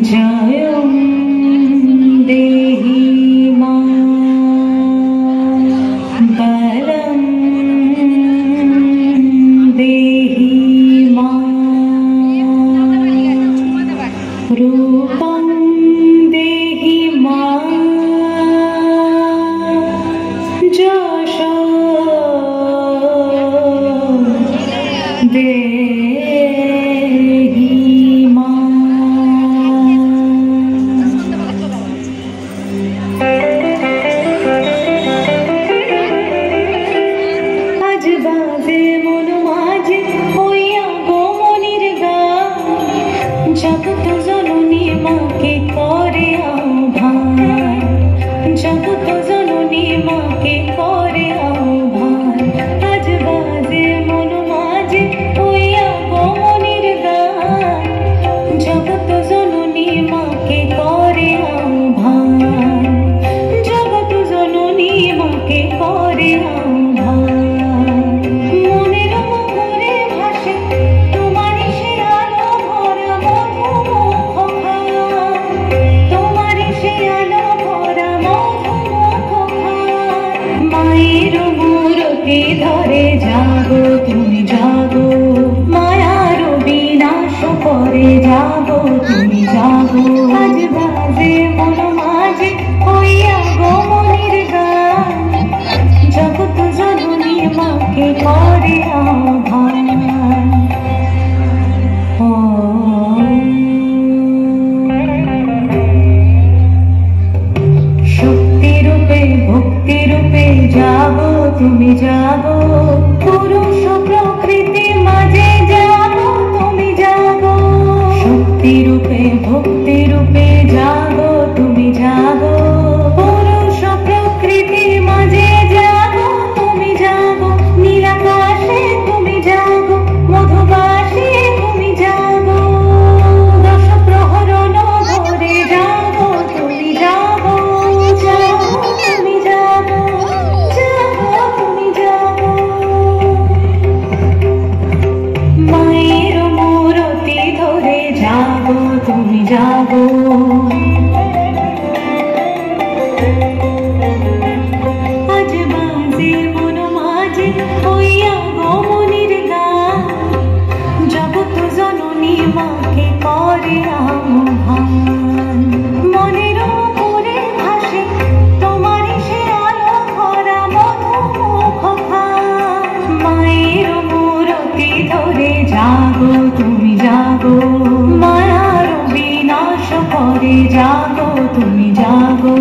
जयं देहि मां बलं देहि मां रूपं देहि मां यशो देहि जगत जननी माँ के करे आह्वान, जगत जननी माँ के करे आह्वान। आज बाजे मन माझे हইয়া গমনের গান, जगत जननी माँ के करे आह्वान, जगत जननी माँ के करे आह्वान। ধরে জাগো তুমি জাগো, মায়ার বিনাশ করে জাগো তুমি জাগো। আজ বাজে মন মাঝে হইয়া গমনের গান, জগৎ জননী মাকে করে আহ্বান। শক্তি রূপে ভক্তি রূপে জাগো তুমি জাগো, পুরুষ প্রকৃতি মাঝে জাগো তুমি জাগো। শক্তি রূপে ভক্তি রূপে জাগো তুমি জাগো, পুরুষ প্রকৃতি মাঝে জাগো তুমি জাগো। নীলাকাশে তুমি জাগো, মধুবাসে তুমি জাগো। দশ প্রহরণ ধরে জাগো তুমি জাগো, জাগো তুমি জাগো, জাগো তুমি জাগো। মায়ের মূরতি ধরে জাগো তুমি জাগো। আজ বাজে মন মাঝে হইয়া গমনের গান, জগৎ জননী মাকে করে আহ্বান। মনের উপরে ভাসে তোমারই সে আলো ভরা মধুমুখ খান। মায়ের মূরতি ধরে জাগো তুমি জাগো, মায়ার বিনাশ করে জাগো তুমি জাগো।